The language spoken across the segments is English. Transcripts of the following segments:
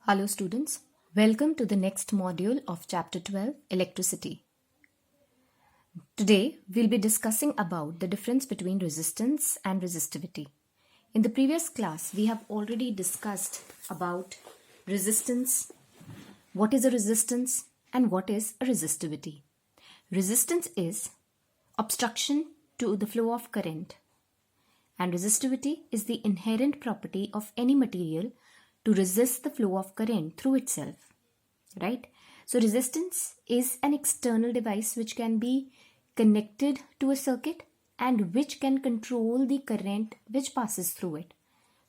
Hello students, welcome to the next module of chapter 12, Electricity. Today we'll be discussing about the difference between resistance and resistivity. In the previous class we have already discussed about resistance, what is a resistance and what is a resistivity. Resistance is obstruction to the flow of current and resistivity is the inherent property of any material to resist the flow of current through itself, right? So resistance is an external device which can be connected to a circuit and which can control the current which passes through it.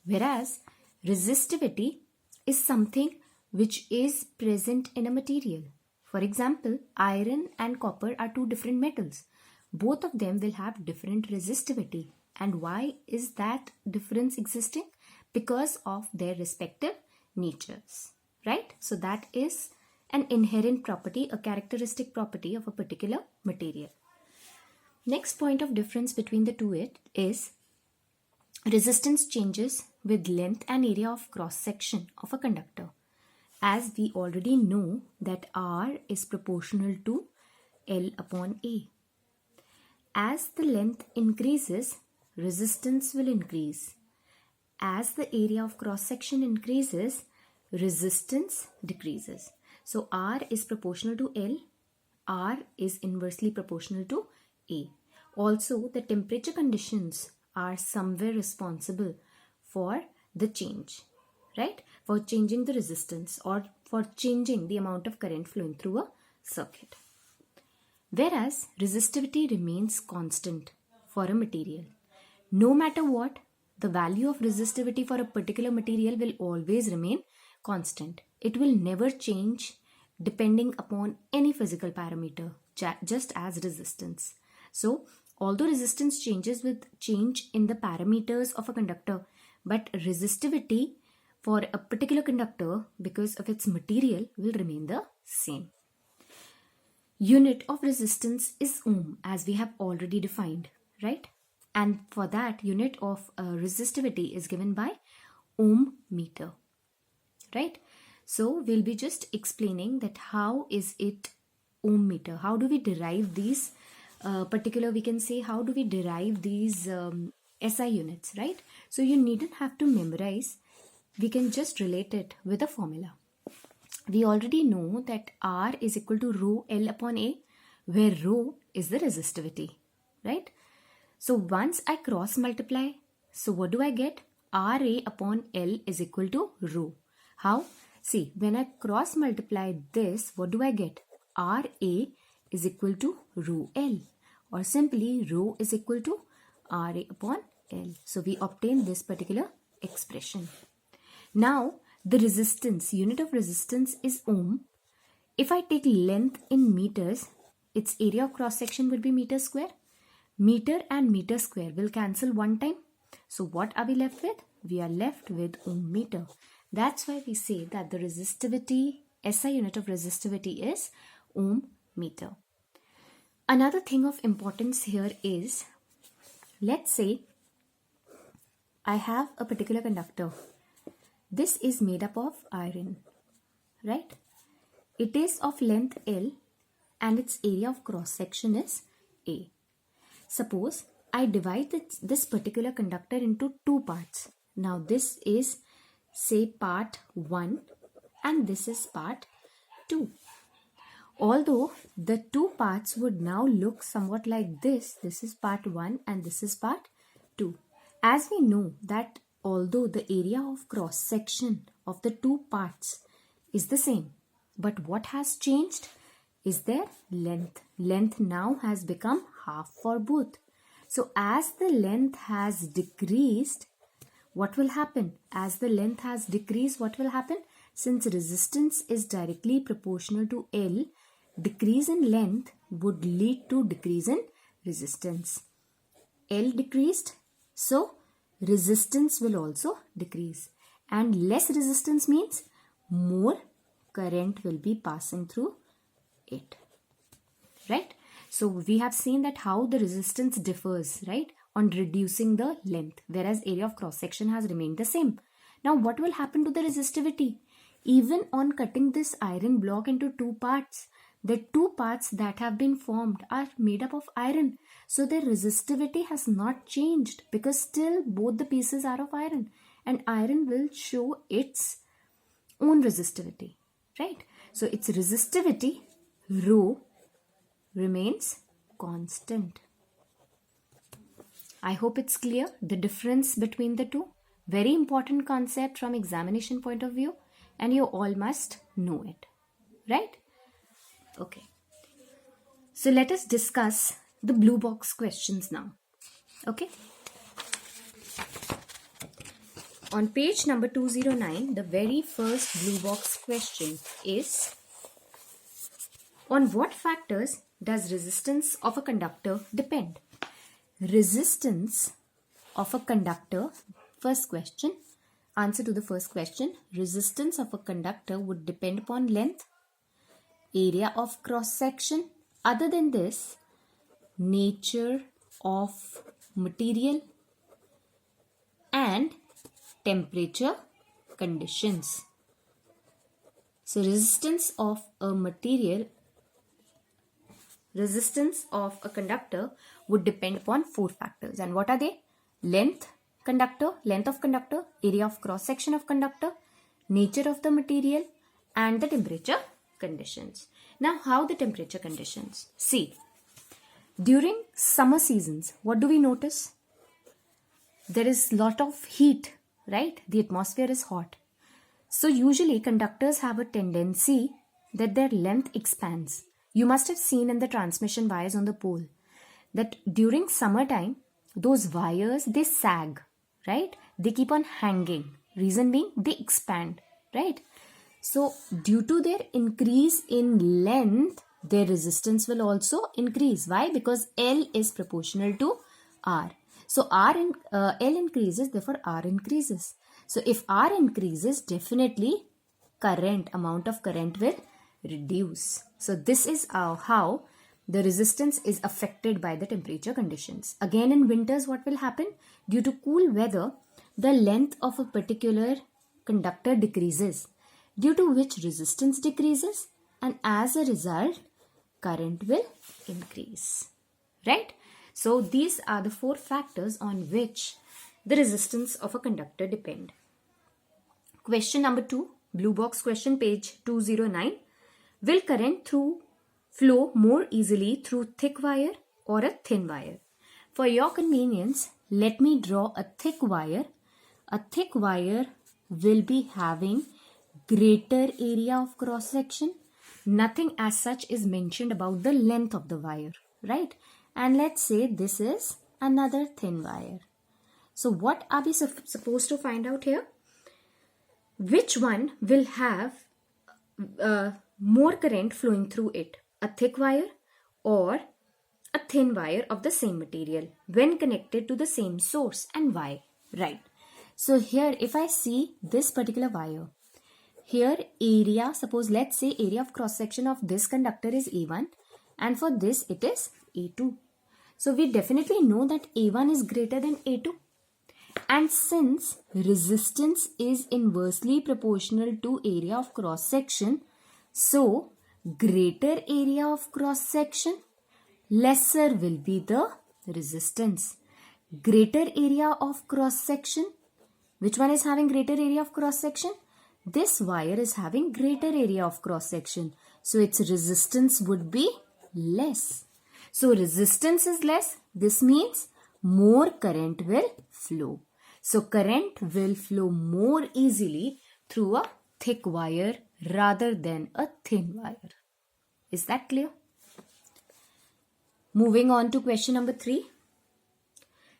Whereas resistivity is something which is present in a material. For example, iron and copper are two different metals. Both of them will have different resistivity. And why is that difference existing? Because of their respective natures, right? So that is an inherent property, a characteristic property of a particular material. Next point of difference between the two is resistance changes with length and area of cross section of a conductor. As we already know that R is proportional to L upon A. As the length increases, resistance will increase. As the area of cross section increases, resistance decreases. So R is proportional to L, R is inversely proportional to A. Also, the temperature conditions are somewhere responsible for the change, right? For changing the resistance or for changing the amount of current flowing through a circuit. Whereas resistivity remains constant for a material. No matter what, the value of resistivity for a particular material will always remain constant. It will never change depending upon any physical parameter, just as resistance. So, although resistance changes with change in the parameters of a conductor, but resistivity for a particular conductor, because of its material, will remain the same. Unit of resistance is ohm, as we have already defined, right? And for that, unit of resistivity is given by ohm meter, right? So we'll be just explaining that how is it ohm meter? How do we derive these we can say how do we derive these SI units, right? So you needn't have to memorize. We can just relate it with a formula. We already know that R is equal to rho L upon A, where rho is the resistivity, right? So once I cross multiply, so what do I get? RA upon L is equal to rho. How? See, when I cross multiply this, what do I get? RA is equal to rho L, or simply rho is equal to RA upon L. So we obtain this particular expression. Now the resistance, unit of resistance is ohm. If I take length in meters, its area of cross section would be meter square. Meter and meter square will cancel one time. So what are we left with? We are left with ohm meter. That's why we say that the resistivity, SI unit of resistivity is ohm meter. Another thing of importance here is, let's say I have a particular conductor. This is made up of iron, right? It is of length L and its area of cross section is A. Suppose I divide this particular conductor into two parts. Now this is, say, part 1 and this is part 2. Although the two parts would now look somewhat like this is part 1 and this is part 2. As we know that although the area of cross section of the two parts is the same, but what has changed is their length. Length now has become half for both. So as the length has decreased, what will happen? As the length has decreased, what will happen? Since resistance is directly proportional to L, decrease in length would lead to decrease in resistance. L decreased, so resistance will also decrease. And less resistance means more current will be passing through it, right? So we have seen that how the resistance differs, right, on reducing the length, whereas area of cross section has remained the same. Now what will happen to the resistivity? Even on cutting this iron block into two parts, the two parts that have been formed are made up of iron. So their resistivity has not changed because still both the pieces are of iron, and iron will show its own resistivity, right? So its resistivity, rho, remains constant. I hope it's clear the difference between the two. Very important concept from examination point of view, and you all must know it, right? Okay. So let us discuss the blue box questions now. Okay. On page number 209, the very first blue box question is, on what factors does resistance of a conductor depend? Resistance of a conductor, first question, answer to the first question, resistance of a conductor would depend upon length, area of cross section, other than this, nature of material, and temperature conditions. So resistance of a material, resistance of a conductor would depend upon four factors. And what are they? Length of conductor, area of cross section of conductor, nature of the material, and the temperature conditions. Now, how the temperature conditions? See, during summer seasons, what do we notice? There is lot of heat, right? The atmosphere is hot. So usually conductors have a tendency that their length expands. You must have seen in the transmission wires on the pole that during summertime, those wires, they sag, right? They keep on hanging. Reason being, they expand, right? So due to their increase in length, their resistance will also increase. Why? Because L is proportional to R. So L increases, therefore R increases. So if R increases, definitely amount of current will reduce. So this is how the resistance is affected by the temperature conditions. Again, in winters, what will happen? Due to cool weather, the length of a particular conductor decreases, due to which resistance decreases, and as a result, current will increase, right? So these are the four factors on which the resistance of a conductor depend. Question number 2, blue box question, page 209. Will current flow more easily through thick wire or a thin wire? For your convenience, let me draw a thick wire. A thick wire will be having greater area of cross section. Nothing as such is mentioned about the length of the wire, right? And let's say this is another thin wire. So what are we supposed to find out here? Which one will have more current flowing through it? A thick wire or a thin wire of the same material when connected to the same source, and why? Right. So here if I see this particular wire, here area, suppose let's say area of cross section of this conductor is A1 and for this it is A2. So we definitely know that A1 is greater than A2. And since resistance is inversely proportional to area of cross section, so greater area of cross section, lesser will be the resistance. Greater area of cross section, which one is having greater area of cross section? This wire is having greater area of cross section, so its resistance would be less. So resistance is less, this means more current will flow. So current will flow more easily through a thick wire rather than a thin wire. Is that clear? Moving on to question number 3.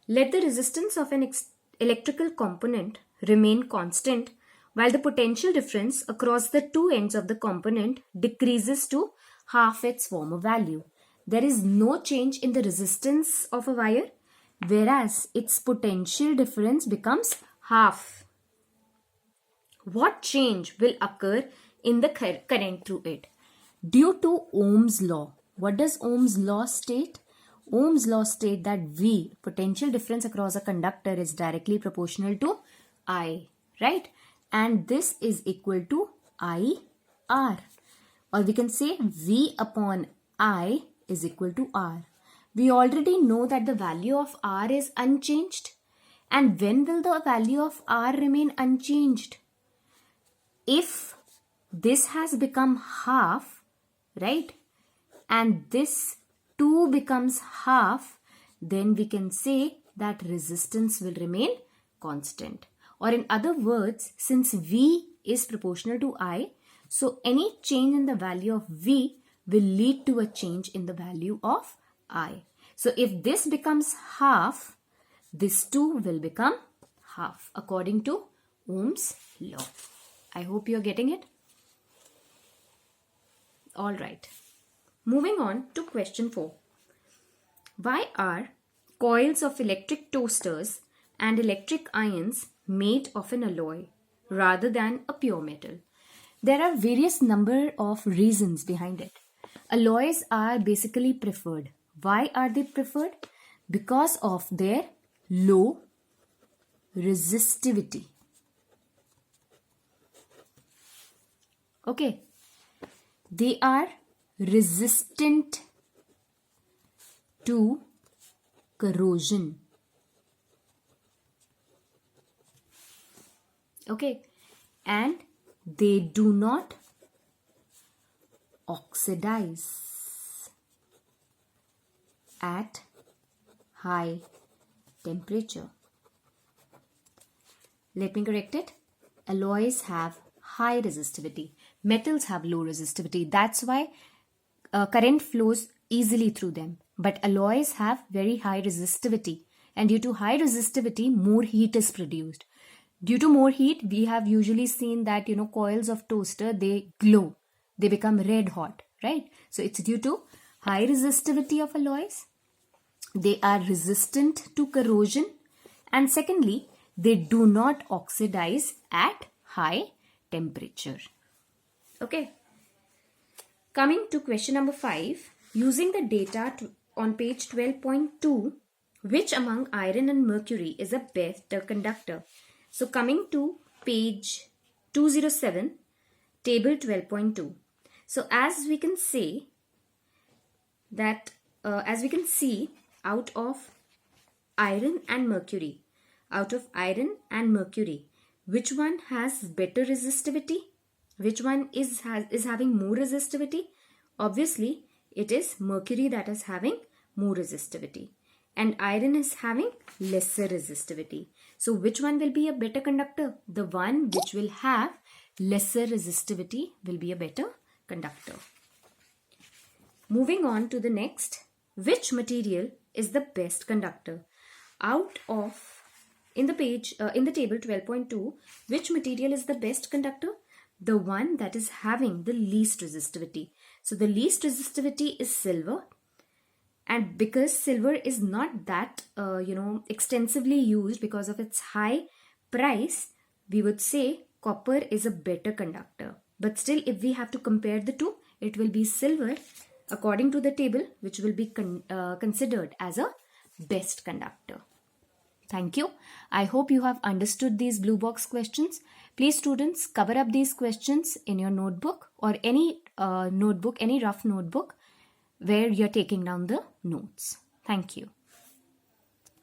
Let the resistance of an electrical component remain constant while the potential difference across the two ends of the component decreases to half its former value. There is no change in the resistance of a wire, whereas its potential difference becomes half. What change will occur in the current through it? Due to Ohm's law. What does Ohm's law state? Ohm's law state that V, potential difference across a conductor, is directly proportional to I, right? And this is equal to IR. Or we can say V upon I is equal to R. We already know that the value of R is unchanged. And when will the value of R remain unchanged? If this has become half, right? And this 2 becomes half, then we can say that resistance will remain constant. Or in other words, since V is proportional to I, so any change in the value of V will lead to a change in the value of I. So if this becomes half, this too will become half according to Ohm's law. I hope you're getting it. Alright. Moving on to question 4. Why are coils of electric toasters and electric irons made of an alloy rather than a pure metal? There are various number of reasons behind it. Alloys are basically preferred. Why are they preferred? Because of their low resistivity. Okay. They are resistant to corrosion. Okay. And they do not oxidize at high temperature. Let me correct it. Alloys have high resistivity. Metals have low resistivity. That's why current flows easily through them. But alloys have very high resistivity. And due to high resistivity, more heat is produced. Due to more heat, we have usually seen that, coils of toaster, they glow. They become red hot, right? So it's due to high resistivity of alloys. They are resistant to corrosion. And secondly, they do not oxidize at high temperature. Okay. Coming to question number 5. Using the data on page 12.2, which among iron and mercury is a better conductor? So coming to page 207, table 12.2. So as we can say that, out of iron and mercury, which one has better resistivity? Which one is having more resistivity? Obviously, it is mercury that is having more resistivity. And iron is having lesser resistivity. So which one will be a better conductor? The one which will have lesser resistivity will be a better conductor. Moving on to the next. Which material is the best conductor? In the table 12.2, which material is the best conductor? The one that is having the least resistivity. So the least resistivity is silver. And because silver is not that, extensively used because of its high price, we would say copper is a better conductor. But still, if we have to compare the two, it will be silver according to the table, which will be considered as a best conductor. Thank you. I hope you have understood these blue box questions. Please students, cover up these questions in your notebook or any rough notebook where you're taking down the notes. Thank you.